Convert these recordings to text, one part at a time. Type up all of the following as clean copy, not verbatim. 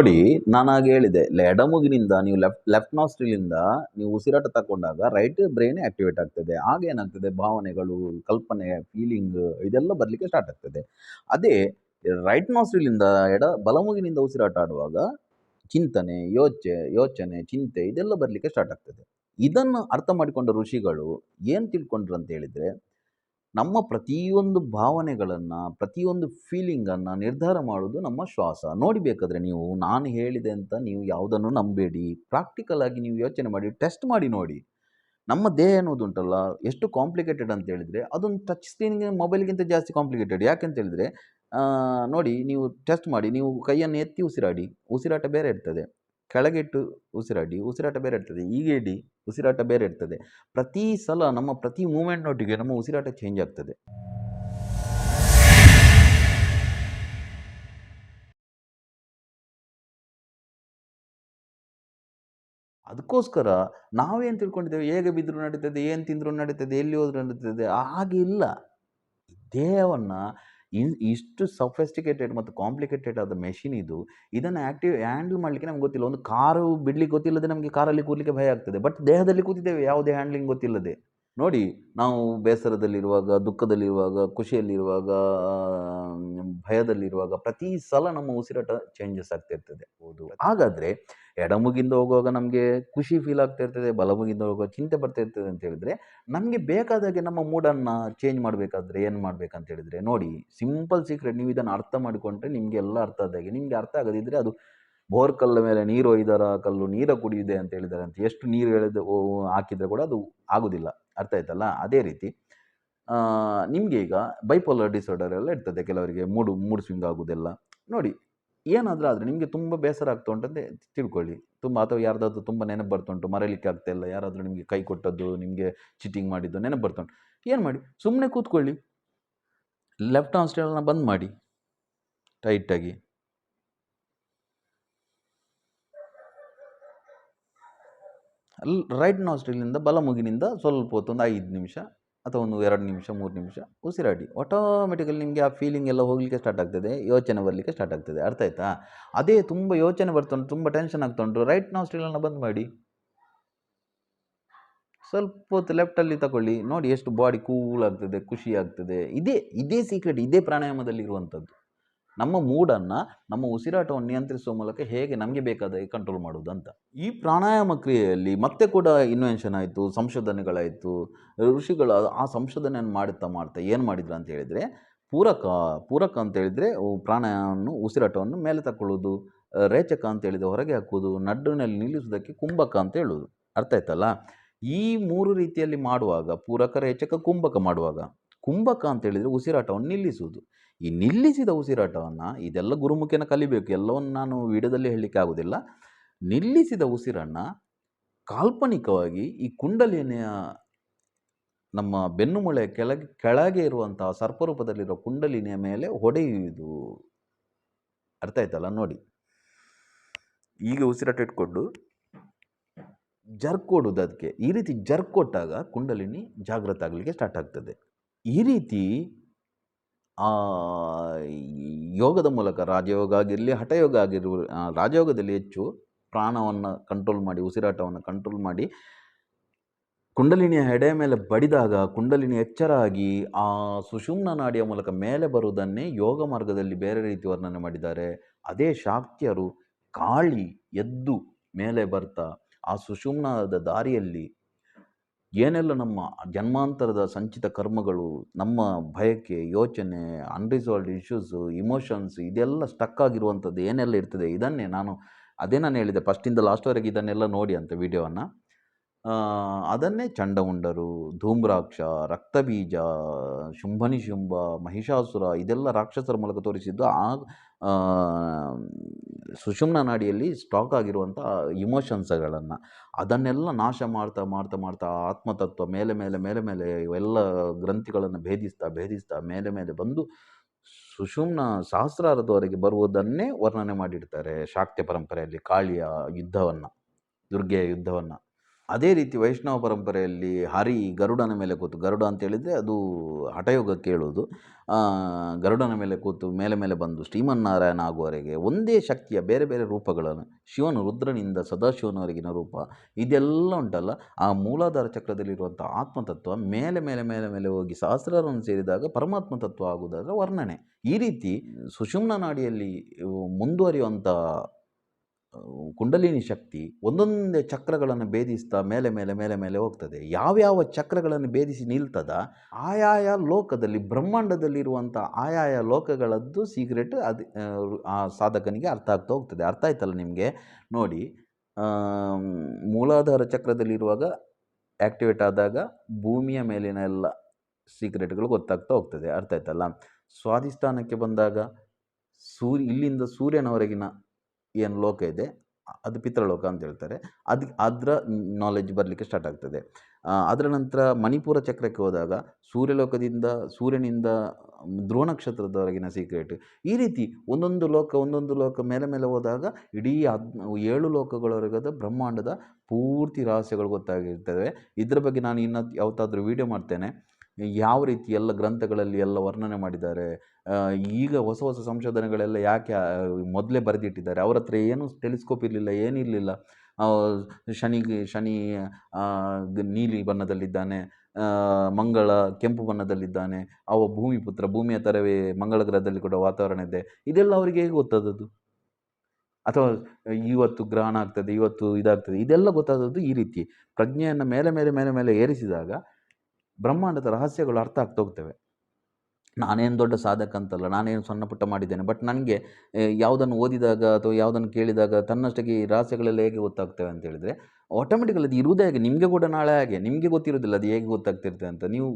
ನೋಡಿ, ನಾನಾಗ ಹೇಳಿದೆ ಎಡಮುಗಿನಿಂದ ನೀವು ಲೆಫ್ಟ್ ನಾಸ್ಟ್ರಿಲಿಂದ ನೀವು ಉಸಿರಾಟ ತಗೊಂಡಾಗ ರೈಟ್ ಬ್ರೈನ್ ಆಕ್ಟಿವೇಟ್ ಆಗ್ತದೆ. ಆಗ ಏನಾಗ್ತದೆ ಭಾವನೆಗಳು, ಕಲ್ಪನೆ, ಫೀಲಿಂಗ್ ಇದೆಲ್ಲ ಬರ್ಲಿಕ್ಕೆ ಸ್ಟಾರ್ಟ್ ಆಗ್ತದೆ. ಅದೇ ರೈಟ್ ನಾಸ್ಟ್ರಿಲಿಂದ ಬಲಮುಗಿನಿಂದ ಉಸಿರಾಟ ಆಡುವಾಗ ಚಿಂತನೆ, ಯೋಚನೆ, ಚಿಂತೆ ಇದೆಲ್ಲ ಬರ್ಲಿಕ್ಕೆ ಸ್ಟಾರ್ಟ್ ಆಗ್ತದೆ. ಇದನ್ನು ಅರ್ಥ ಮಾಡಿಕೊಂಡ ಋಷಿಗಳು ಏನು ತಿಳ್ಕೊಂಡ್ರು ಅಂತ ಹೇಳಿದ್ರೆ, ನಮ್ಮ ಪ್ರತಿಯೊಂದು ಭಾವನೆಗಳನ್ನು, ಪ್ರತಿಯೊಂದು ಫೀಲಿಂಗನ್ನು ನಿರ್ಧಾರ ಮಾಡೋದು ನಮ್ಮ ಶ್ವಾಸ. ನೋಡಿ ಬೇಕಾದರೆ ನೀವು, ನಾನು ಹೇಳಿದೆ ಅಂತ ನೀವು ಯಾವುದನ್ನು ನಂಬೇಡಿ. ಪ್ರಾಕ್ಟಿಕಲ್ ಆಗಿ ನೀವು ಯೋಚನೆ ಮಾಡಿ, ಟೆಸ್ಟ್ ಮಾಡಿ ನೋಡಿ. ನಮ್ಮ ದೇಹ ಅನ್ನೋದುಂಟಲ್ಲ ಎಷ್ಟು ಕಾಂಪ್ಲಿಕೇಟೆಡ್ ಅಂತ ಹೇಳಿದರೆ, ಅದೊಂದು ಟಚ್ ಸ್ಕ್ರೀನ್ಗೆ ಮೊಬೈಲ್ಗಿಂತ ಜಾಸ್ತಿ ಕಾಂಪ್ಲಿಕೇಟೆಡ್. ಯಾಕೆಂತ ಹೇಳಿದರೆ ನೋಡಿ, ನೀವು ಟೆಸ್ಟ್ ಮಾಡಿ, ನೀವು ಕೈಯನ್ನು ಎತ್ತಿ ಉಸಿರಾಡಿ, ಉಸಿರಾಟ ಬೇರೆ ಇರ್ತದೆ. ಕೆಳಗಿಟ್ಟು ಉಸಿರಾಡಿ, ಉಸಿರಾಟ ಬೇರೆ ಇರ್ತದೆ. ಈಗ ಇಡಿ, ಉಸಿರಾಟ ಬೇರೆ ಇರ್ತದೆ. ಪ್ರತಿ ಸಲ ನಮ್ಮ ಪ್ರತಿ ಮೂಮೆಂಟ್ನೊಟ್ಟಿಗೆ ನಮ್ಮ ಉಸಿರಾಟ ಚೇಂಜ್ ಆಗ್ತದೆ. ಅದಕ್ಕೋಸ್ಕರ ನಾವೇನು ತಿಳ್ಕೊಂಡಿದ್ದೇವೆ, ಹೇಗೆ ಬಿದ್ದರೂ ನಡೀತದೆ, ಏನು ತಿಂದರೂ ನಡೀತದೆ, ಎಲ್ಲಿ ಹೋದ್ರೂ ನಡೀತದೆ. ಹಾಗೆ ಇಲ್ಲ. ದೇಹವನ್ನು ಇಷ್ಟು ಸಫೆಸ್ಟಿಕೇಟೆಡ್ ಮತ್ತು ಕಾಂಪ್ಲಿಕೇಟೆಡ್ ಆದ ಮೆಷಿನ್ ಇದು. ಇದನ್ನು ಹ್ಯಾಂಡಲ್ ಮಾಡಲಿಕ್ಕೆ ನಮ್ಗೆ ಗೊತ್ತಿಲ್ಲ. ಒಂದು ಕಾರು ಬಿಡ್ಲಿಕ್ಕೆ ಗೊತ್ತಿಲ್ಲದೆ ನಮಗೆ ಕಾರಲ್ಲಿ ಕೂರ್ಲಿಕ್ಕೆ ಭಯ ಆಗ್ತದೆ. ಬಟ್ ದೇಹದಲ್ಲಿ ಕೂತಿದ್ದೇವೆ ಯಾವುದೇ ಹ್ಯಾಂಡ್ಲಿಂಗ್ ಗೊತ್ತಿಲ್ಲದೆ. ನೋಡಿ, ನಾವು ಬೇಸರದಲ್ಲಿರುವಾಗ, ದುಃಖದಲ್ಲಿರುವಾಗ, ಖುಷಿಯಲ್ಲಿರುವಾಗ, ಭಯದಲ್ಲಿರುವಾಗ ಪ್ರತಿ ಸಲ ನಮ್ಮ ಉಸಿರಾಟ ಚೇಂಜಸ್ ಆಗ್ತಾ ಇರ್ತದೆ. ಹೌದು. ಹಾಗಾದರೆ ಎಡಮುಗಿಂದ ಹೋಗುವಾಗ ನಮಗೆ ಖುಷಿ ಫೀಲ್ ಆಗ್ತಾ ಇರ್ತದೆ, ಬಲಮುಗಿಂದ ಹೋಗುವಾಗ ಚಿಂತೆ ಬರ್ತಾ ಇರ್ತದೆ ಅಂತ ಹೇಳಿದ್ರೆ, ನಮಗೆ ಬೇಕಾದಾಗೆ ನಮ್ಮ ಮೂಡನ್ನು ಚೇಂಜ್ ಮಾಡಬೇಕಾದ್ರೆ ಏನು ಮಾಡ್ಬೇಕಂತ ಹೇಳಿದರೆ, ನೋಡಿ ಸಿಂಪಲ್ ಸೀಕ್ರೆಟ್. ನೀವು ಇದನ್ನು ಅರ್ಥ ಮಾಡಿಕೊಂಡ್ರೆ ನಿಮಗೆ ಎಲ್ಲ ಅರ್ಥ ಆದಾಗೆ. ನಿಮಗೆ ಅರ್ಥ ಆಗದಿದ್ದರೆ ಅದು ಬೋರ್ ಕಲ್ಲ ಮೇಲೆ ನೀರು ಒಯ್ದರ ಕಲ್ಲು ನೀರ ಕುಡಿಯುತ್ತೆ ಅಂತ ಹೇಳಿದ್ದಾರೆ ಅಂತ. ಎಷ್ಟು ನೀರು ಹಾಕಿದರೆ ಕೂಡ ಅದು ಆಗೋದಿಲ್ಲ. ಅರ್ಥ ಆಯ್ತಲ್ಲ? ಅದೇ ರೀತಿ ನಿಮಗೆ ಈಗ ಬೈಪೋಲರ್ ಡಿಸಾರ್ಡರ್ ಎಲ್ಲ ಇರ್ತದೆ ಕೆಲವರಿಗೆ, ಮೂಡ್ ಸ್ವಿಂಗ್ ಆಗೋದೆಲ್ಲ. ನೋಡಿ, ಏನಾದರೂ ಆದರೆ ನಿಮಗೆ ತುಂಬ ಬೇಸರ ಆಗ್ತಾ ಉಂಟಂತೆ ತಿಳ್ಕೊಳ್ಳಿ, ಅಥವಾ ಯಾರ್ದಾದ್ರೂ ತುಂಬ ನೆನಪು ಬರ್ತುಂಟು, ಮರೀಲಿಕ್ಕೆ ಆಗ್ತಾ ಇಲ್ಲ, ಯಾರಾದರೂ ನಿಮಗೆ ಕೈ ಕೊಟ್ಟದ್ದು, ನಿಮಗೆ ಚೀಟಿಂಗ್ ಮಾಡಿದ್ದು ನೆನಪು ಬರ್ತುಂಟು. ಏನು ಮಾಡಿ, ಸುಮ್ಮನೆ ಕೂತ್ಕೊಳ್ಳಿ, ಲೆಫ್ಟ್ ನಾಸ್ಟ್ರಿಲ್ನ ಬಂದ್ ಮಾಡಿ ಟೈಟಾಗಿ. ರೈಟ್ ನಾಸ್ಟ್ರಿಲಿಂದ ಬಲಮುಗಿನಿಂದ ಸ್ವಲ್ಪ ಹೊತ್ತು, ಒಂದು 5 ನಿಮಿಷ ಅಥವಾ ಒಂದು 2 ನಿಮಿಷ 3 ನಿಮಿಷ ಉಸಿರಾಡಿ. ಆಟೋಮೆಟಿಕಲಿ ನಿಮಗೆ ಆ ಫೀಲಿಂಗ್ ಎಲ್ಲ ಹೋಗಲಿಕ್ಕೆ ಸ್ಟಾರ್ಟ್ ಆಗ್ತದೆ, ಯೋಚನೆ ಬರಲಿಕ್ಕೆ ಸ್ಟಾರ್ಟ್ ಆಗ್ತದೆ. ಅರ್ಥ ಆಯ್ತಾ? ಅದೇ ತುಂಬ ಯೋಚನೆ ಬರ್ತುಂಟು, ತುಂಬ ಟೆನ್ಷನ್ ಆಗ್ತುಂಟು, ರೈಟ್ ನಾಸ್ಟ್ರಿಲನ್ನು ಬಂದ್ ಮಾಡಿ, ಸ್ವಲ್ಪ ಹೊತ್ತು ಲೆಫ್ಟಲ್ಲಿ ತಗೊಳ್ಳಿ. ನೋಡಿ ಎಷ್ಟು ಬಾಡಿ ಕೂಲ್ ಆಗ್ತದೆ, ಖುಷಿ ಆಗ್ತದೆ. ಇದೇ ಸೀಕ್ರೆಟ್, ಇದೇ ಪ್ರಾಣಾಯಾಮದಲ್ಲಿ ಇರುವಂಥದ್ದು. ನಮ್ಮ ಮೂಡನ್ನು, ನಮ್ಮ ಉಸಿರಾಟವನ್ನು ನಿಯಂತ್ರಿಸುವ ಮೂಲಕ ಹೇಗೆ ನಮಗೆ ಬೇಕಾದ ಕಂಟ್ರೋಲ್ ಮಾಡೋದು ಅಂತ. ಈ ಪ್ರಾಣಾಯಾಮ ಕ್ರಿಯೆಯಲ್ಲಿ ಮತ್ತೆ ಕೂಡ ಇನ್ವೆನ್ಷನ್ ಆಯಿತು, ಸಂಶೋಧನೆಗಳಾಯಿತು. ಋಷಿಗಳು ಆ ಸಂಶೋಧನೆಯನ್ನು ಮಾಡ್ತಾ ಏನು ಮಾಡಿದ್ರು ಅಂತ ಹೇಳಿದರೆ, ಪೂರಕ ಅಂತ ಹೇಳಿದರೆ ಪ್ರಾಣಾಯಾಮವನ್ನು, ಉಸಿರಾಟವನ್ನು ಮೇಲೆ ತಗೊಳ್ಳೋದು, ರೇಚಕ ಅಂತ ಹೇಳಿದರೆ ಹೊರಗೆ ಹಾಕೋದು, ನಡುವಿನಲ್ಲಿ ನಿಲ್ಲಿಸೋದಕ್ಕೆ ಕುಂಭಕ ಅಂತ ಹೇಳೋದು. ಅರ್ಥ ಆಯ್ತಲ್ಲ? ಈ 3 ರೀತಿಯಲ್ಲಿ ಮಾಡುವಾಗ, ಪೂರಕ, ರೇಚಕ, ಕುಂಭಕ ಮಾಡುವಾಗ, ಕುಂಭಕ ಅಂತ ಹೇಳಿದರೆ ಉಸಿರಾಟವನ್ನು ನಿಲ್ಲಿಸುವುದು. ಈ ನಿಲ್ಲಿಸಿದ ಉಸಿರಾಟವನ್ನು, ಇದೆಲ್ಲ ಗುರುಮುಖೇನ ಕಲಿಬೇಕು, ಎಲ್ಲವನ್ನು ನಾನು ವಿಡಿಯೋದಲ್ಲಿ ಹೇಳಲಿಕ್ಕೆ ಆಗೋದಿಲ್ಲ. ನಿಲ್ಲಿಸಿದ ಉಸಿರನ್ನು ಕಾಲ್ಪನಿಕವಾಗಿ ಈ ಕುಂಡಲಿನಿಯ, ನಮ್ಮ ಬೆನ್ನುಮೂಳೆ ಕೆಳಗೆ ಇರುವಂತಹ ಸರ್ಪರೂಪದಲ್ಲಿರೋ ಕುಂಡಲಿನಿಯ ಮೇಲೆ ಹೊಡೆಯುವುದು. ಅರ್ಥ ಆಯ್ತಲ್ಲ? ನೋಡಿ, ಈಗ ಉಸಿರಾಟ ಇಟ್ಕೊಂಡು ಜರ್ಕ್ ಕೊಡುವುದು. ಅದಕ್ಕೆ ಈ ರೀತಿ ಜರ್ಕ್ ಕೊಟ್ಟಾಗ ಕುಂಡಲಿನಿ ಜಾಗೃತ ಆಗಲಿಕ್ಕೆ ಸ್ಟಾರ್ಟ್ ಆಗ್ತದೆ. ಈ ರೀತಿ ಯೋಗದ ಮೂಲಕ, ರಾಜಯೋಗ ಆಗಿರಲಿ, ಹಠಯೋಗ ಆಗಿರಲಿ, ರಾಜಯೋಗದಲ್ಲಿ ಹೆಚ್ಚು ಪ್ರಾಣವನ್ನು ಕಂಟ್ರೋಲ್ ಮಾಡಿ, ಉಸಿರಾಟವನ್ನು ಕಂಟ್ರೋಲ್ ಮಾಡಿ, ಕುಂಡಲಿನಿಯ ಹೆಡೆಯ ಮೇಲೆ ಬಡಿದಾಗ ಕುಂಡಲಿನಿ ಎಚ್ಚರ ಆಗಿ ಆ ಸುಷುಮ್ನ ನಾಡಿಯ ಮೂಲಕ ಮೇಲೆ ಬರುವುದನ್ನೇ ಯೋಗ ಮಾರ್ಗದಲ್ಲಿ ಬೇರೆ ರೀತಿ ವರ್ಣನೆ ಮಾಡಿದ್ದಾರೆ. ಅದೇ ಶಾಕ್ತರು ಕಾಳಿ ಎದ್ದು ಮೇಲೆ ಬರ್ತಾ ಆ ಸುಷುಮ್ನದ ದಾರಿಯಲ್ಲಿ ಏನೆಲ್ಲ ನಮ್ಮ ಜನ್ಮಾಂತರದ ಸಂಚಿತ ಕರ್ಮಗಳು, ನಮ್ಮ ಬಯಕೆ, ಯೋಚನೆ, ಅನ್ರಿಸಾಲ್ವ್ಡ್ ಇಶ್ಯೂಸು, ಇಮೋಷನ್ಸ್ ಇದೆಲ್ಲ ಸ್ಟಕ್ ಆಗಿರುವಂಥದ್ದು ಏನೆಲ್ಲ ಇರ್ತದೆ, ಇದನ್ನೇ ನಾನು ಹೇಳಿದೆ ಫಸ್ಟಿಂದ ಲಾಸ್ಟ್ವರೆಗೆ ಇದನ್ನೆಲ್ಲ ನೋಡಿ ಅಂತ ವಿಡಿಯೋವನ್ನು. ಅದನ್ನೇ ಚಂಡಮುಂಡರು, ಧೂಮ್ರಾಕ್ಷ, ರಕ್ತಬೀಜ, ಶುಂಭನಿಶುಂಭ, ಮಹಿಷಾಸುರ ಇದೆಲ್ಲ ರಾಕ್ಷಸರ ಮೂಲಕ ತೋರಿಸಿದ್ದು ಆ ಸುಷುಮ್ನ ನಾಡಿಯಲ್ಲಿ ಸ್ಟಾಕ್ ಆಗಿರುವಂಥ ಇಮೋಷನ್ಸ್ಗಳನ್ನು, ಅದನ್ನೆಲ್ಲ ನಾಶ ಮಾಡ್ತಾ ಆತ್ಮತತ್ವ ಮೇಲೆ ಇವೆಲ್ಲ ಗ್ರಂಥಿಗಳನ್ನು ಭೇದಿಸ್ತಾ ಮೇಲೆ ಬಂದು ಸುಷುಮ್ನ ಸಹಸ್ರಾರದವರೆಗೆ ಬರುವುದನ್ನೇ ವರ್ಣನೆ ಮಾಡಿಡ್ತಾರೆ ಶಾಕ್ತ ಪರಂಪರೆಯಲ್ಲಿ. ಕಾಳಿಯ ಯುದ್ಧವನ್ನು, ದುರ್ಗೆಯ ಯುದ್ಧವನ್ನು. ಅದೇ ರೀತಿ ವೈಷ್ಣವ ಪರಂಪರೆಯಲ್ಲಿ ಹರಿ ಗರುಡನ ಮೇಲೆ ಕೂತು, ಗರುಡ ಅಂತ ಹೇಳಿದರೆ ಅದು ಹಠಯೋಗಕ್ಕೆ ಹೇಳುವುದು. ಗರುಡನ ಮೇಲೆ ಕೂತು ಮೇಲೆ ಮೇಲೆ ಬಂದು ಶ್ರೀಮನ್ನಾರಾಯಣ ಆಗುವವರೆಗೆ ಒಂದೇ ಶಕ್ತಿಯ ಬೇರೆ ಬೇರೆ ರೂಪಗಳನ್ನು, ಶಿವನು ರುದ್ರನಿಂದ ಸದಾಶಿವನವರೆಗಿನ ರೂಪ, ಇದೆಲ್ಲ ಉಂಟಲ್ಲ, ಆ ಮೂಲಾಧಾರ ಚಕ್ರದಲ್ಲಿರುವಂಥ ಆತ್ಮತತ್ವ ಮೇಲೆ ಮೇಲೆ ಮೇಲೆ ಮೇಲೆ ಹೋಗಿ ಸಹಸ್ರಾರವನ್ನು ಸೇರಿದಾಗ ಪರಮಾತ್ಮ ತತ್ವ ಆಗುವುದರ ವರ್ಣನೆ. ಈ ರೀತಿ ಸುಷುಮ್ನ ನಾಡಿಯಲ್ಲಿ ಮುಂದುವರಿಯುವಂಥ ಕುಂಡಲಿನಿ ಶಕ್ತಿ ಒಂದೊಂದೇ ಚಕ್ರಗಳನ್ನು ಭೇದಿಸ್ತಾ ಮೇಲೆ ಮೇಲೆ ಮೇಲೆ ಮೇಲೆ ಹೋಗ್ತದೆ. ಯಾವ್ಯಾವ ಚಕ್ರಗಳನ್ನು ಭೇದಿಸಿ ನಿಲ್ತದ, ಆಯಾಯ ಲೋಕದಲ್ಲಿ ಬ್ರಹ್ಮಾಂಡದಲ್ಲಿರುವಂಥ ಆಯಾಯ ಲೋಕಗಳದ್ದು ಸೀಕ್ರೆಟ್ ಅದು ಆ ಸಾಧಕನಿಗೆ ಅರ್ಥ ಆಗ್ತಾ ಹೋಗ್ತದೆ. ಅರ್ಥ ಆಯ್ತಲ್ಲ ನಿಮಗೆ? ನೋಡಿ, ಮೂಲಾಧಾರ ಚಕ್ರದಲ್ಲಿರುವಾಗ ಆ್ಯಕ್ಟಿವೇಟ್ ಆದಾಗ ಭೂಮಿಯ ಮೇಲಿನ ಎಲ್ಲ ಸೀಕ್ರೆಟ್ಗಳು ಗೊತ್ತಾಗ್ತಾ ಹೋಗ್ತದೆ. ಅರ್ಥ ಆಯ್ತಲ್ಲ? ಸ್ವಾಧಿಷ್ಠಾನಕ್ಕೆ ಬಂದಾಗ ಇಲ್ಲಿಂದ ಸೂರ್ಯನವರೆಗಿನ ಏನು ಲೋಕ ಇದೆ ಅದು ಪಿತೃಲೋಕ ಅಂತ ಹೇಳ್ತಾರೆ. ಅದರ ನಾಲೆಜ್ ಬರಲಿಕ್ಕೆ ಸ್ಟಾರ್ಟ್ ಆಗ್ತದೆ. ಅದರ ನಂತರ ಮಣಿಪುರ ಚಕ್ರಕ್ಕೆ ಹೋದಾಗ ಸೂರ್ಯನಿಂದ ಧ್ರುವ ನಕ್ಷತ್ರದವರೆಗಿನ ಸೀಕ್ರೆಟ್. ಈ ರೀತಿ ಒಂದೊಂದು ಲೋಕ ಮೇಲೆ ಮೇಲೆ ಹೋದಾಗ ಇಡೀ 7 ಲೋಕಗಳವರೆಗದ ಬ್ರಹ್ಮಾಂಡದ ಪೂರ್ತಿ ರಹಸ್ಯಗಳು ಗೊತ್ತಾಗಿರ್ತವೆ. ಇದರ ಬಗ್ಗೆ ನಾನು ಯಾವತ್ತಾದರೂ ವಿಡಿಯೋ ಮಾಡ್ತೇನೆ, ಯಾವ ರೀತಿ ಎಲ್ಲ ಗ್ರಂಥಗಳಲ್ಲಿ ಎಲ್ಲ ವರ್ಣನೆ ಮಾಡಿದ್ದಾರೆ. ಈಗ ಹೊಸ ಹೊಸ ಸಂಶೋಧನೆಗಳೆಲ್ಲ ಯಾಕೆ ಮೊದಲೇ ಬರೆದಿಟ್ಟಿದ್ದಾರೆ. ಅವ್ರ ಹತ್ರ ಏನು ಟೆಲಿಸ್ಕೋಪ್ ಇರಲಿಲ್ಲ, ಏನಿರಲಿಲ್ಲ. ಶನಿ ನೀಲಿ ಬಣ್ಣದಲ್ಲಿದ್ದಾನೆ, ಮಂಗಳ ಕೆಂಪು ಬಣ್ಣದಲ್ಲಿದ್ದಾನೆ, ಅವ ಭೂಮಿ ಪುತ್ರ, ಭೂಮಿಯ ಥರವೇ ಮಂಗಳ ಗ್ರಹದಲ್ಲಿ ಕೂಡ ವಾತಾವರಣ ಇದೆ. ಇದೆಲ್ಲ ಅವರಿಗೆ ಹೇಗೆ ಗೊತ್ತಾದದ್ದು? ಅಥವಾ ಇವತ್ತು ಗ್ರಹಣ ಆಗ್ತದೆ, ಇವತ್ತು ಇದಾಗ್ತದೆ, ಇದೆಲ್ಲ ಗೊತ್ತಾದದ್ದು ಈ ರೀತಿ ಪ್ರಜ್ಞೆಯನ್ನು ಮೇಲೆ ಮೇಲೆ ಮೇಲೆ ಮೇಲೆ ಏರಿಸಿದಾಗ ಬ್ರಹ್ಮಾಂಡದ ರಹಸ್ಯಗಳು ಅರ್ಥ ಆಗ್ತಾ ಹೋಗ್ತವೆ. ನಾನೇನು ದೊಡ್ಡ ಸಾಧಕ ಅಂತಲ್ಲ, ನಾನೇನು ಸಣ್ಣ ಪುಟ್ಟ ಮಾಡಿದ್ದೇನೆ, ಬಟ್ ನನಗೆ ಯಾವುದನ್ನು ಓದಿದಾಗ ಅಥವಾ ಯಾವುದನ್ನು ಕೇಳಿದಾಗ ತನ್ನಷ್ಟಕ್ಕೆ ಈ ರಹಸ್ಯಗಳೆಲ್ಲ ಹೇಗೆ ಗೊತ್ತಾಗ್ತವೆ ಅಂತ ಹೇಳಿದರೆ, ಆಟೋಮೆಟಿಕಲ್ ಅದು ಇರುವುದೇ ಹಾಗೆ. ನಿಮಗೆ ಕೂಡ ನಾಳೆ ಹಾಗೆ ನಿಮಗೆ ಗೊತ್ತಿರೋದಿಲ್ಲ ಅದು ಹೇಗೆ ಗೊತ್ತಾಗ್ತಿರ್ತದೆ ಅಂತ, ನೀವು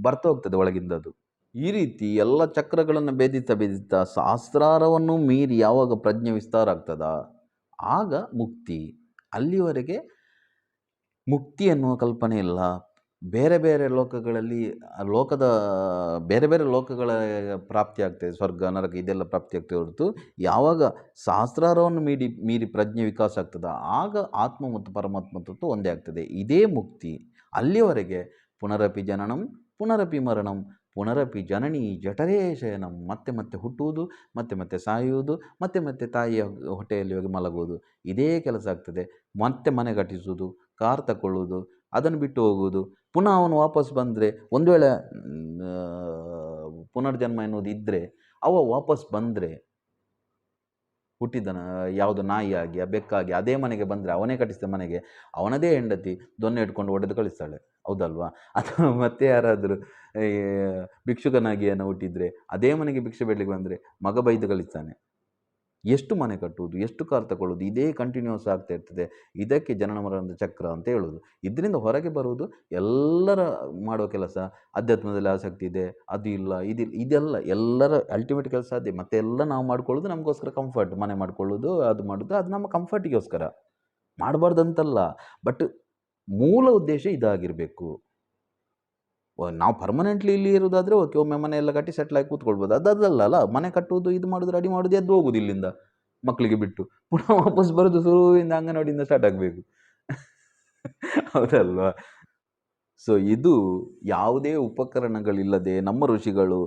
ಬರ್ತಾ ಹೋಗ್ತದೆ ಒಳಗಿಂದ ಅದು. ಈ ರೀತಿ ಎಲ್ಲ ಚಕ್ರಗಳನ್ನು ಭೇದಿಸ್ತಾ ಸಹಸ್ರಾರವನ್ನು ಮೀರಿ ಯಾವಾಗ ಪ್ರಜ್ಞೆ ವಿಸ್ತಾರ ಆಗ್ತದ ಆಗ ಮುಕ್ತಿ. ಅಲ್ಲಿವರೆಗೆ ಮುಕ್ತಿ ಎನ್ನುವ ಕಲ್ಪನೆ ಇಲ್ಲ. ಬೇರೆ ಬೇರೆ ಲೋಕಗಳಲ್ಲಿ ಬೇರೆ ಬೇರೆ ಲೋಕಗಳ ಪ್ರಾಪ್ತಿ ಆಗ್ತದೆ, ಸ್ವರ್ಗ ನರಕ ಇದೆಲ್ಲ ಪ್ರಾಪ್ತಿ ಆಗ್ತದೆ ಹೊರತು ಯಾವಾಗ ಸಹಸ್ರಾರವನ್ನು ಮೀರಿ ಪ್ರಜ್ಞೆ ವಿಕಾಸ ಆಗ್ತದೆ ಆಗ ಆತ್ಮ ಮತ್ತು ಪರಮಾತ್ಮ ತತ್ವ ಒಂದೇ ಆಗ್ತದೆ. ಇದೇ ಮುಕ್ತಿ. ಅಲ್ಲಿಯವರೆಗೆ ಪುನರಪಿ ಜನನಂ ಪುನರಪಿ ಮರಣಂ ಪುನರಪಿ ಜನನಿ ಜಠರೇ ಶಯನಂ, ಮತ್ತೆ ಮತ್ತೆ ಹುಟ್ಟುವುದು, ಮತ್ತೆ ಮತ್ತೆ ಸಾಯುವುದು, ಮತ್ತೆ ಮತ್ತೆ ತಾಯಿಯ ಹೊಟ್ಟೆಯಲ್ಲಿ ಹೋಗಿ ಮಲಗುವುದು, ಇದೇ ಕೆಲಸ ಆಗ್ತದೆ. ಮತ್ತೆ ಮನೆ ಕಟ್ಟಿಸುವುದು, ಕಾರ್ ತಗೊಳ್ಳುವುದು, ಅದನ್ನು ಬಿಟ್ಟು ಹೋಗುವುದು, ಪುನಃ ಅವನು ವಾಪಸ್ ಬಂದರೆ, ಒಂದು ವೇಳೆ ಪುನರ್ಜನ್ಮ ಎನ್ನುವುದು ಇದ್ದರೆ ಅವ ವಾಪಸ್ ಬಂದರೆ ಹುಟ್ಟಿದನ ಯಾವುದು ನಾಯಿಯಾಗಿ ಬೆಕ್ಕಾಗಿ ಅದೇ ಮನೆಗೆ ಬಂದರೆ ಅವನೇ ಕಟ್ಟಿಸಿದ ಮನೆಗೆ ಅವನದೇ ಹೆಂಡತಿ ದೊನ್ನೆ ಇಟ್ಕೊಂಡು ಹೊಡೆದು ಕಳಿಸ್ತಾಳೆ, ಹೌದಲ್ವಾ? ಅಥವಾ ಮತ್ತೆ ಯಾರಾದರೂ ಭಿಕ್ಷುಕನಾಗಿ ಏನೋ ಹುಟ್ಟಿದರೆ ಅದೇ ಮನೆಗೆ ಭಿಕ್ಷೆ ಬೇಡಲಿಕ್ಕೆ ಬಂದರೆ ಮಗ ಬೈದು ಕಳಿಸ್ತಾನೆ. ಎಷ್ಟು ಮನೆ ಕಟ್ಟುವುದು, ಎಷ್ಟು ಕಾರ್ ತಗೊಳ್ಳೋದು, ಇದೇ ಕಂಟಿನ್ಯೂಸ್ ಆಗ್ತಾ ಇರ್ತದೆ. ಇದಕ್ಕೆ ಜನನ ಮರಣದ ಚಕ್ರ ಅಂತ ಹೇಳೋದು. ಇದರಿಂದ ಹೊರಗೆ ಬರುವುದು ಎಲ್ಲರ ಮಾಡೋ ಕೆಲಸ. ಅಧ್ಯಾತ್ಮದಲ್ಲಿ ಆಸಕ್ತಿ ಇದೆ, ಅದು ಇಲ್ಲ, ಇದೆಲ್ಲ ಎಲ್ಲರ ಅಲ್ಟಿಮೇಟ್ ಕೆಲಸ ಅದೇ. ಮತ್ತೆ ಎಲ್ಲ ನಾವು ಮಾಡ್ಕೊಳ್ಳೋದು ನಮಗೋಸ್ಕರ ಕಂಫರ್ಟ್, ಮನೆ ಮಾಡ್ಕೊಳ್ಳೋದು, ಅದು ಮಾಡೋದು, ಅದು ನಮ್ಮ ಕಂಫರ್ಟಿಗೋಸ್ಕರ ಮಾಡಬಾರ್ದಂತಲ್ಲ. ಬಟ್ ಮೂಲ ಉದ್ದೇಶ ಇದಾಗಿರಬೇಕು. ನಾವು ಪರ್ಮನೆಂಟ್ಲಿ ಇಲ್ಲಿ ಇರೋದಾದರೆ ಓಕೆ, ಒಮ್ಮೆ ಮನೆ ಎಲ್ಲ ಕಟ್ಟಿ ಸೆಟ್ಲ್ ಆಗಿ ಕೂತ್ಕೊಳ್ಬೋದು. ಅದಲ್ಲ, ಮನೆ ಕಟ್ಟುವುದು, ಇದು ಮಾಡೋದು, ರೆಡಿ ಮಾಡೋದು, ಎದ್ದು ಹೋಗೋದು ಇಲ್ಲಿಂದ ಮಕ್ಕಳಿಗೆ ಬಿಟ್ಟು, ಪುನಃ ವಾಪಸ್ ಬರೋದು ಶುರುವಿಂದ ಅಂಗನವಾಡಿಯಿಂದ ಸ್ಟಾರ್ಟ್ ಆಗಬೇಕು. ಹೌದಲ್ವಾ? ಸೊ ಇದು ಯಾವುದೇ ಉಪಕರಣಗಳಿಲ್ಲದೆ ನಮ್ಮ ಋಷಿಗಳು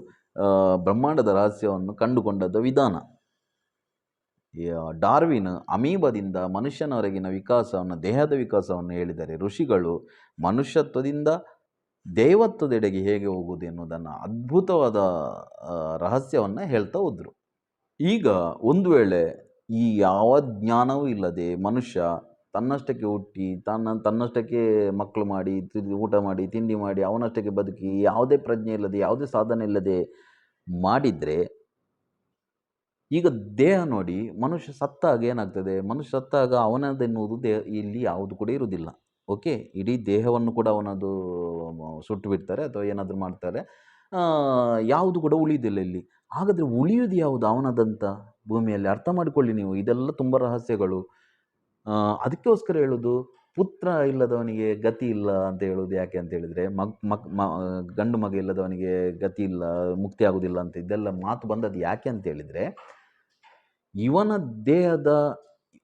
ಬ್ರಹ್ಮಾಂಡದ ರಹಸ್ಯವನ್ನು ಕಂಡುಕೊಂಡದ ವಿಧಾನ. ಡಾರ್ವಿನ್ ಅಮೀಬದಿಂದ ಮನುಷ್ಯನವರೆಗಿನ ವಿಕಾಸವನ್ನು, ದೇಹದ ವಿಕಾಸವನ್ನು ಹೇಳಿದರೆ, ಋಷಿಗಳು ಮನುಷ್ಯತ್ವದಿಂದ ದೇವತ್ವದೆಡೆಗೆ ಹೇಗೆ ಹೋಗುವುದು ಎನ್ನುವುದನ್ನು ಅದ್ಭುತವಾದ ರಹಸ್ಯವನ್ನು ಹೇಳ್ತಾ ಹೋದರು. ಈಗ ಒಂದು ವೇಳೆ ಈ ಯಾವ ಜ್ಞಾನವೂ ಇಲ್ಲದೆ ಮನುಷ್ಯ ತನ್ನಷ್ಟಕ್ಕೆ ಹುಟ್ಟಿ ತನ್ನಷ್ಟಕ್ಕೆ ಮಕ್ಕಳು ಮಾಡಿ, ಊಟ ಮಾಡಿ, ತಿಂಡಿ ಮಾಡಿ, ಅವನಷ್ಟಕ್ಕೆ ಬದುಕಿ, ಯಾವುದೇ ಪ್ರಜ್ಞೆ ಇಲ್ಲದೆ, ಯಾವುದೇ ಸಾಧನೆ ಇಲ್ಲದೆ ಮಾಡಿದರೆ, ಈಗ ದೇಹ ನೋಡಿ, ಮನುಷ್ಯ ಸತ್ತಾಗ ಏನಾಗ್ತದೆ? ಮನುಷ್ಯ ಸತ್ತಾಗ ಅವನದೆನ್ನುವುದು ಇಲ್ಲಿ ಯಾವುದು ಕೂಡ ಇರುವುದಿಲ್ಲ. ಓಕೆ, ಇಡೀ ದೇಹವನ್ನು ಕೂಡ ಅವನದು ಸುಟ್ಟು ಬಿಡ್ತಾರೆ ಅಥವಾ ಏನಾದರೂ ಮಾಡ್ತಾರೆ, ಯಾವುದು ಕೂಡ ಉಳಿಯೋದಿಲ್ಲ ಇಲ್ಲಿ. ಹಾಗಾದರೆ ಉಳಿಯುವುದು ಯಾವುದು ಅವನದಂತ ಭೂಮಿಯಲ್ಲಿ? ಅರ್ಥ ಮಾಡಿಕೊಳ್ಳಿ ನೀವು, ಇದೆಲ್ಲ ತುಂಬ ರಹಸ್ಯಗಳು. ಅದಕ್ಕೋಸ್ಕರ ಹೇಳೋದು ಪುತ್ರ ಇಲ್ಲದವನಿಗೆ ಗತಿ ಇಲ್ಲ ಅಂತ ಹೇಳೋದು. ಯಾಕೆ ಅಂತ ಹೇಳಿದರೆ, ಗಂಡು ಮಗ ಇಲ್ಲದವನಿಗೆ ಗತಿ ಇಲ್ಲ, ಮುಕ್ತಿ ಆಗೋದಿಲ್ಲ ಅಂತ ಇದೆಲ್ಲ ಮಾತು ಬಂದದ್ದು ಯಾಕೆ ಅಂತ ಹೇಳಿದರೆ, ಇವನ ದೇಹದ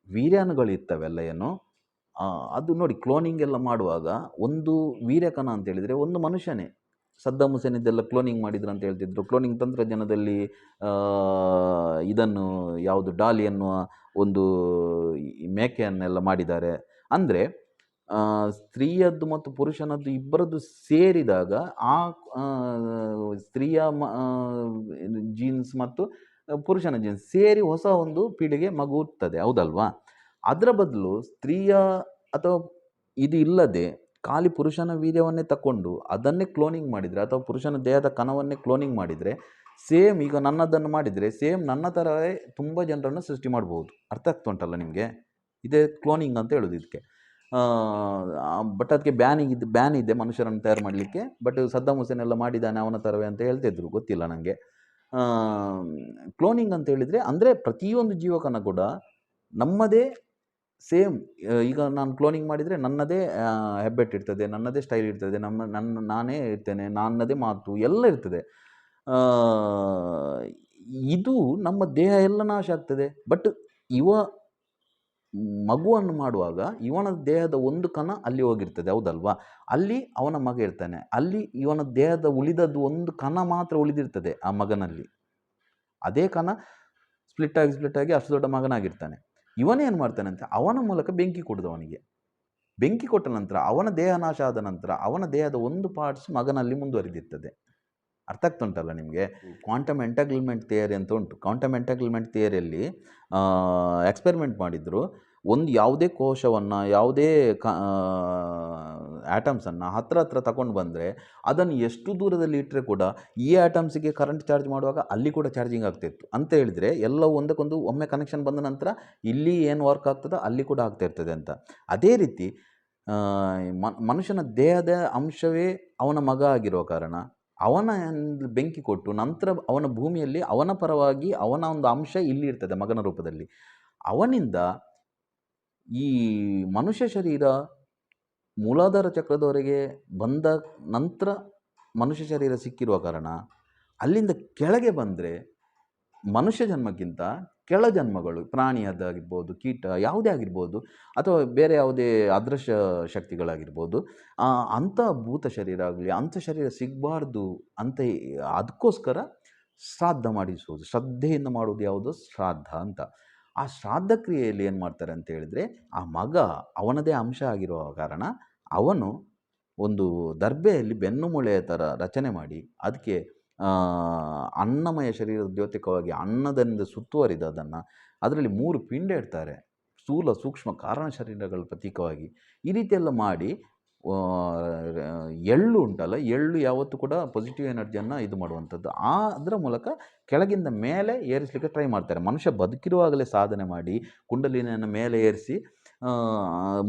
ವೀರ್ಯಾಣುಗಳು ಇರ್ತವೆಲ್ಲ ಏನು, ಅದು ನೋಡಿ ಕ್ಲೋನಿಂಗ್ ಎಲ್ಲ ಮಾಡುವಾಗ ಒಂದು ವೀರ್ಯಕಣ ಅಂತ ಹೇಳಿದರೆ ಒಂದು ಮನುಷ್ಯನೇ. ಸದ್ದಾಮ್ ಹುಸೇನ್ ಇದೆಲ್ಲ ಕ್ಲೋನಿಂಗ್ ಮಾಡಿದ್ರು ಅಂತ ಹೇಳ್ತಿದ್ರು. ಕ್ಲೋನಿಂಗ್ ತಂತ್ರಜ್ಞಾನದಲ್ಲಿ ಆ, ಇದನ್ನು ಯಾವುದು ಡಾಲಿ ಅನ್ನುವ ಒಂದು ಈ ಮೇಕೆಯನ್ನೆಲ್ಲ ಮಾಡಿದ್ದಾರೆ. ಅಂದರೆ ಸ್ತ್ರೀಯದ್ದು ಮತ್ತು ಪುರುಷನದ್ದು ಇಬ್ಬರದ್ದು ಸೇರಿದಾಗ ಆ ಆ, ಸ್ತ್ರೀಯ ಜೀನ್ಸ್ ಮತ್ತು ಪುರುಷನ ಜೀನ್ಸ್ ಸೇರಿ ಹೊಸ ಒಂದು ಪೀಳಿಗೆ ಮಗು ಹುಟ್ಟುತ್ತದೆ, ಹೌದಲ್ವಾ? ಅದರ ಬದಲು ಸ್ತ್ರೀಯ ಅಥವಾ ಇದು ಇಲ್ಲದೆ ಖಾಲಿ ಪುರುಷನ ವೀರ್ಯವನ್ನೇ ತಕೊಂಡು ಅದನ್ನೇ ಕ್ಲೋನಿಂಗ್ ಮಾಡಿದರೆ ಅಥವಾ ಪುರುಷನ ದೇಹದ ಕಣವನ್ನೇ ಕ್ಲೋನಿಂಗ್ ಮಾಡಿದರೆ ಸೇಮ್ ಈಗ ನನ್ನದನ್ನು ಮಾಡಿದರೆ ಸೇಮ್ ನನ್ನ ಥರವೇ ತುಂಬ ಜನರನ್ನು ಸೃಷ್ಟಿ ಮಾಡ್ಬೋದು. ಅರ್ಥ ಆಗ್ತಾ ಉಂಟಲ್ಲ ನಿಮಗೆ? ಇದೇ ಕ್ಲೋನಿಂಗ್ ಅಂತ ಹೇಳೋದು ಇದಕ್ಕೆ. ಬಟ್ ಅದಕ್ಕೆ ಬ್ಯಾನ್ ಇದೆ ಮನುಷ್ಯರನ್ನು ತಯಾರು ಮಾಡಲಿಕ್ಕೆ. ಬಟ್ ಸದ್ದಾಮ್ ಹುಸೇನ್ ಎಲ್ಲ ಮಾಡಿದ್ದಾನೆ ಅವನ ಥರವೇ ಅಂತ ಹೇಳ್ತಿದ್ರು, ಗೊತ್ತಿಲ್ಲ ನನಗೆ. ಕ್ಲೋನಿಂಗ್ ಅಂತ ಹೇಳಿದರೆ ಅಂದರೆ ಪ್ರತಿಯೊಂದು ಜೀವಕನ ಕೂಡ ನಮ್ಮದೇ ಸೇಮ್. ಈಗ ನಾನು ಕ್ಲೋನಿಂಗ್ ಮಾಡಿದರೆ ನನ್ನದೇ ಹೆಬ್ಬೆಟ್ ಇರ್ತದೆ, ನನ್ನದೇ ಸ್ಟೈಲ್ ಇರ್ತದೆ, ನಾನೇ ಇರ್ತೇನೆ, ನನ್ನದೇ ಮಾತು ಎಲ್ಲ ಇರ್ತದೆ. ಇದು ನಮ್ಮ ದೇಹ ಎಲ್ಲ ನಾಶ ಆಗ್ತದೆ. ಬಟ್ ಮಗುವನ್ನು ಮಾಡುವಾಗ ಇವನ ದೇಹದ ಒಂದು ಕಣ ಅಲ್ಲಿ ಹೋಗಿರ್ತದೆ, ಹೌದಲ್ವಾ? ಅಲ್ಲಿ ಅವನ ಮಗ ಇರ್ತಾನೆ, ಅಲ್ಲಿ ಇವನ ದೇಹದ ಉಳಿದದ್ದು ಒಂದು ಕಣ ಮಾತ್ರ ಉಳಿದಿರ್ತದೆ ಆ ಮಗನಲ್ಲಿ. ಅದೇ ಕಣ ಸ್ಪ್ಲಿಟ್ ಆಗಿ ಅಷ್ಟು ದೊಡ್ಡ ಮಗನಾಗಿರ್ತಾನೆ. ಇವನೇನು ಮಾಡ್ತಾನೆ ಅಂತ ಅವನ ಮೂಲಕ ಬೆಂಕಿ ಕೊಡೋದು ಅವನಿಗೆ. ಬೆಂಕಿ ಕೊಟ್ಟ ನಂತರ ಅವನ ದೇಹ ನಾಶ ಆದ ನಂತರ ಅವನ ದೇಹದ ಒಂದು ಪಾರ್ಟ್ಸ್ ಮಗನಲ್ಲಿ ಮುಂದುವರಿದಿರ್ತದೆ. ಅರ್ಥ ಆಗ್ತಾ ಉಂಟಲ್ಲ ನಿಮಗೆ? ಕ್ವಾಂಟಮ್ ಎಂಟಾಗ್ಲಿಮೆಂಟ್ ಥಿಯರಿ ಅಂತ ಉಂಟು. ಕ್ವಾಂಟಮ್ ಎಂಟಾಗ್ಲಿಮೆಂಟ್ ಥಿಯರಿಯಲ್ಲಿ ಎಕ್ಸ್ಪೆರಿಮೆಂಟ್ ಮಾಡಿದ್ರು. ಒಂದು ಯಾವುದೇ ಕೋಶವನ್ನು ಯಾವುದೇ ಆ್ಯಟಮ್ಸನ್ನು ಹತ್ರ ತಗೊಂಡು ಬಂದರೆ ಅದನ್ನು ಎಷ್ಟು ದೂರದಲ್ಲಿ ಇಟ್ಟರೆ ಕೂಡ ಈ ಆ್ಯಟಮ್ಸಿಗೆ ಕರೆಂಟ್ ಚಾರ್ಜ್ ಮಾಡುವಾಗ ಅಲ್ಲಿ ಕೂಡ ಚಾರ್ಜಿಂಗ್ ಆಗ್ತಾಯಿತ್ತು. ಅಂತ ಹೇಳಿದರೆ ಎಲ್ಲವೂ ಒಂದಕ್ಕೊಂದು ಒಮ್ಮೆ ಕನೆಕ್ಷನ್ ಬಂದ ನಂತರ ಇಲ್ಲಿ ಏನು ವರ್ಕ್ ಆಗ್ತದೋ ಅಲ್ಲಿ ಕೂಡ ಆಗ್ತಾ ಇರ್ತದೆ ಅಂತ. ಅದೇ ರೀತಿ ಮನುಷ್ಯನ ದೇಹದ ಅಂಶವೇ ಅವನ ಮಗ ಆಗಿರೋ ಕಾರಣ ಅವನ ಬೆಂಕಿ ಕೊಟ್ಟು ನಂತರ ಅವನ ಭೂಮಿಯಲ್ಲಿ ಅವನ ಪರವಾಗಿ ಅವನ ಒಂದು ಅಂಶ ಇಲ್ಲಿ ಇರ್ತದೆ ಮಗನ ರೂಪದಲ್ಲಿ. ಅವನಿಂದ ಈ ಮನುಷ್ಯ ಶರೀರ ಮೂಲಾಧಾರ ಚಕ್ರದವರೆಗೆ ಬಂದ ನಂತರ ಮನುಷ್ಯ ಶರೀರ ಸಿಕ್ಕಿರುವ ಕಾರಣ ಅಲ್ಲಿಂದ ಕೆಳಗೆ ಬಂದರೆ ಮನುಷ್ಯ ಜನ್ಮಕ್ಕಿಂತ ಕೆಳ ಜನ್ಮಗಳು, ಪ್ರಾಣಿಯದ್ದಾಗಿರ್ಬೋದು, ಕೀಟ ಯಾವುದೇ ಆಗಿರ್ಬೋದು, ಅಥವಾ ಬೇರೆ ಯಾವುದೇ ಅದೃಶ್ಯ ಶಕ್ತಿಗಳಾಗಿರ್ಬೋದು, ಅಂಥ ಭೂತ ಶರೀರ ಆಗಲಿ ಅಂಥ ಶರೀರ ಸಿಗಬಾರ್ದು ಅಂತ ಅದಕ್ಕೋಸ್ಕರ ಶ್ರಾದ್ದ ಮಾಡಿಸುವುದು, ಶ್ರದ್ಧೆಯಿಂದ ಮಾಡುವುದು ಯಾವುದು? ಶ್ರಾದ್ದ ಅಂತ. ಆ ಶ್ರಾದ್ದ ಕ್ರಿಯೆಯಲ್ಲಿ ಏನು ಮಾಡ್ತಾರೆ ಅಂತ ಹೇಳಿದರೆ ಆ ಮಗ ಅವನದೇ ಅಂಶ ಆಗಿರುವ ಕಾರಣ ಅವನು ಒಂದು ದರ್ಬೆಯಲ್ಲಿ ಬೆನ್ನುಮೂಳೆಯ ಥರ ರಚನೆ ಮಾಡಿ ಅದಕ್ಕೆ ಅನ್ನಮಯ ಶರೀರದ ದ್ಯೋತಕವಾಗಿ ಅನ್ನದಿಂದ ಸುತ್ತುವರಿದ ಅದರಲ್ಲಿ 3 ಪಿಂಡ ಇಡ್ತಾರೆ, ಸ್ಥೂಲ ಸೂಕ್ಷ್ಮ ಕಾರಣ ಶರೀರಗಳ ಪ್ರತೀಕವಾಗಿ. ಈ ರೀತಿಯೆಲ್ಲ ಮಾಡಿ ಎಳ್ಳು ಉಂಟಲ್ಲ, ಎಳ್ಳು ಯಾವತ್ತೂ ಕೂಡ ಪಾಸಿಟಿವ್ ಎನರ್ಜಿಯನ್ನು ಇದು ಮಾಡುವಂಥದ್ದು. ಅದರ ಮೂಲಕ ಕೆಳಗಿಂದ ಮೇಲೆ ಏರಿಸಲಿಕ್ಕೆ ಟ್ರೈ ಮಾಡ್ತಾರೆ. ಮನುಷ್ಯ ಬದುಕಿರುವಾಗಲೇ ಸಾಧನೆ ಮಾಡಿ ಕುಂಡಲಿನಿಯನ್ನು ಮೇಲೆ ಏರಿಸಿ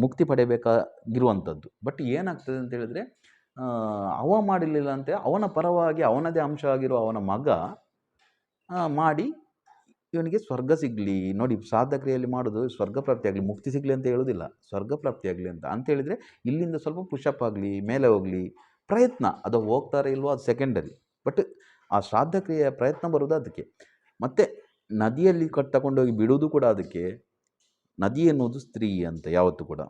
ಮುಕ್ತಿ ಪಡೆಯಬೇಕಾಗಿರುವಂಥದ್ದು. ಬಟ್ ಏನಾಗ್ತದೆ ಅಂತ ಹೇಳಿದ್ರೆ ಅವ ಮಾಡಿರಲಿಲ್ಲ ಅಂತ ಅವನ ಪರವಾಗಿ ಅವನದೇ ಅಂಶ ಆಗಿರೋ ಅವನ ಮಗ ಮಾಡಿ ಇವನಿಗೆ ಸ್ವರ್ಗ ಸಿಗಲಿ. ನೋಡಿ, ಶ್ರಾದ್ದ ಕ್ರಿಯೆಯಲ್ಲಿ ಮಾಡೋದು ಸ್ವರ್ಗ ಪ್ರಾಪ್ತಿಯಾಗಲಿ, ಮುಕ್ತಿ ಸಿಗಲಿ ಅಂತ ಹೇಳೋದಿಲ್ಲ, ಸ್ವರ್ಗ ಪ್ರಾಪ್ತಿಯಾಗಲಿ ಅಂತ ಹೇಳಿದರೆ ಇಲ್ಲಿಂದ ಸ್ವಲ್ಪ ಪುಷಪ್ ಆಗಲಿ, ಮೇಲೆ ಹೋಗಲಿ ಪ್ರಯತ್ನ. ಅದು ಹೋಗ್ತಾರೆ ಇಲ್ವೋ ಅದು ಸೆಕೆಂಡರಿ. ಬಟ್ ಆ ಶ್ರಾದ್ದ ಕ್ರಿಯೆಯ ಪ್ರಯತ್ನ ಬರೋದು ಅದಕ್ಕೆ. ಮತ್ತು ನದಿಯಲ್ಲಿ ತಗೊಂಡೋಗಿ ಬಿಡೋದು ಕೂಡ ಅದಕ್ಕೆ. ನದಿ ಎನ್ನುವುದು ಸ್ತ್ರೀ ಅಂತ ಯಾವತ್ತೂ ಕೂಡ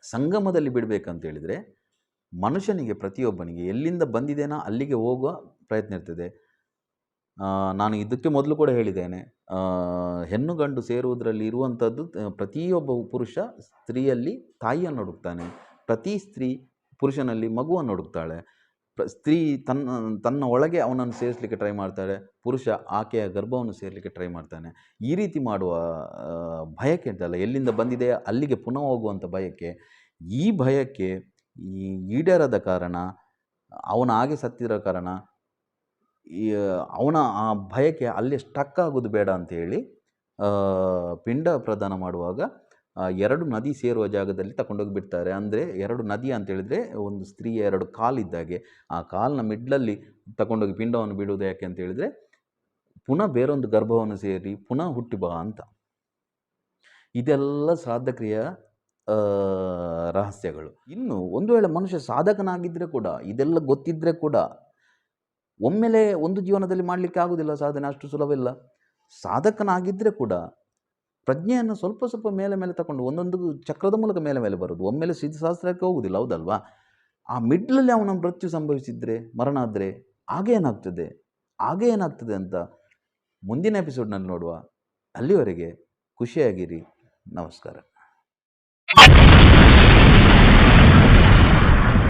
ಸಂಗಮದಲ್ಲಿ ಬಿಡಬೇಕಂತ ಹೇಳಿದರೆ ಮನುಷ್ಯನಿಗೆ ಪ್ರತಿಯೊಬ್ಬನಿಗೆ ಎಲ್ಲಿಂದ ಬಂದಿದ್ದೇನೋ ಅಲ್ಲಿಗೆ ಹೋಗುವ ಪ್ರಯತ್ನ ಇರ್ತದೆ. ನಾನು ಇದಕ್ಕೆ ಮೊದಲು ಕೂಡ ಹೇಳಿದ್ದೇನೆ, ಹೆಣ್ಣು ಗಂಡು ಸೇರುವುದರಲ್ಲಿ ಇರುವಂಥದ್ದು ಪ್ರತಿಯೊಬ್ಬ ಪುರುಷ ಸ್ತ್ರೀಯಲ್ಲಿ ತಾಯಿಯನ್ನು ಹುಡುಕ್ತಾನೆ, ಪ್ರತಿ ಸ್ತ್ರೀ ಪುರುಷನಲ್ಲಿ ಮಗುವನ್ನು ಹುಡುಕ್ತಾಳೆ. ಸ್ತ್ರೀ ತನ್ನ ಒಳಗೆ ಅವನನ್ನು ಸೇರಿಸಲಿಕ್ಕೆ ಟ್ರೈ ಮಾಡ್ತಾಳೆ, ಪುರುಷ ಆಕೆಯ ಗರ್ಭವನ್ನು ಸೇರಲಿಕ್ಕೆ ಟ್ರೈ ಮಾಡ್ತಾನೆ. ಈ ರೀತಿ ಮಾಡುವ ಭಯಕ್ಕೆ ಅಂತಲ್ಲ, ಎಲ್ಲಿಂದ ಬಂದಿದೆ ಅಲ್ಲಿಗೆ ಪುನಃ ಹೋಗುವಂಥ ಭಯಕ್ಕೆ. ಈ ಭಯಕ್ಕೆ ಈಡೇರದ ಕಾರಣ ಅವನ ಹಾಗೆ ಸತ್ತಿರೋ ಕಾರಣ ಅವನ ಆ ಭಯಕ್ಕೆ ಅಲ್ಲಿ ಸ್ಟಕ್ ಆಗೋದು ಬೇಡ ಅಂಥೇಳಿ ಪಿಂಡ ಪ್ರದಾನ ಮಾಡುವಾಗ 2 ನದಿ ಸೇರುವ ಜಾಗದಲ್ಲಿ ತಗೊಂಡೋಗಿ ಬಿಡ್ತಾರೆ. ಅಂದರೆ 2 ನದಿ ಅಂತೇಳಿದರೆ ಒಂದು ಸ್ತ್ರೀಯ 2 ಕಾಲಿದ್ದಾಗೆ, ಆ ಕಾಲಿನ ಮಿಡ್ಲಲ್ಲಿ ತಗೊಂಡೋಗಿ ಪಿಂಡವನ್ನು ಬಿಡುವುದು. ಯಾಕೆ ಅಂತ ಹೇಳಿದರೆ ಪುನಃ ಬೇರೊಂದು ಗರ್ಭವನ್ನು ಸೇರಿ ಪುನಃ ಹುಟ್ಟಿ ಬಾ ಅಂತ. ಇದೆಲ್ಲ ಶ್ರಾದ್ದ ಕ್ರಿಯೆಯ ರಹಸ್ಯಗಳು. ಇನ್ನು ಒಂದು ವೇಳೆ ಮನುಷ್ಯ ಸಾಧಕನಾಗಿದ್ದರೆ ಕೂಡ, ಇದೆಲ್ಲ ಗೊತ್ತಿದ್ದರೆ ಕೂಡ ಒಮ್ಮೆಲೆ ಒಂದು ಜೀವನದಲ್ಲಿ ಮಾಡಲಿಕ್ಕೆ ಆಗೋದಿಲ್ಲ ಸಾಧನೆ, ಅಷ್ಟು ಸುಲಭ ಇಲ್ಲ. ಸಾಧಕನಾಗಿದ್ದರೆ ಕೂಡ ಪ್ರಜ್ಞೆಯನ್ನು ಸ್ವಲ್ಪ ಸ್ವಲ್ಪ ಮೇಲೆ ಮೇಲೆ ತಗೊಂಡು ಒಂದೊಂದು ಚಕ್ರದ ಮೂಲಕ ಮೇಲೆ ಮೇಲೆ ಬರೋದು, ಒಮ್ಮೆಲೆ ಸಿದ್ಧಶಾಸ್ತ್ರಕ್ಕೆ ಹೋಗುವುದಿಲ್ಲ, ಹೌದಲ್ವಾ? ಆ ಮಿಡ್ಲಲ್ಲಿ ಅವನ ಮೃತ್ಯು ಸಂಭವಿಸಿದರೆ, ಮರಣ ಆದರೆ ಆಗ ಏನಾಗ್ತದೆ ಅಂತ ಮುಂದಿನ ಎಪಿಸೋಡ್ನಲ್ಲಿ ನೋಡುವ. ಅಲ್ಲಿವರೆಗೆ ಖುಷಿಯಾಗಿರಿ. ನಮಸ್ಕಾರ.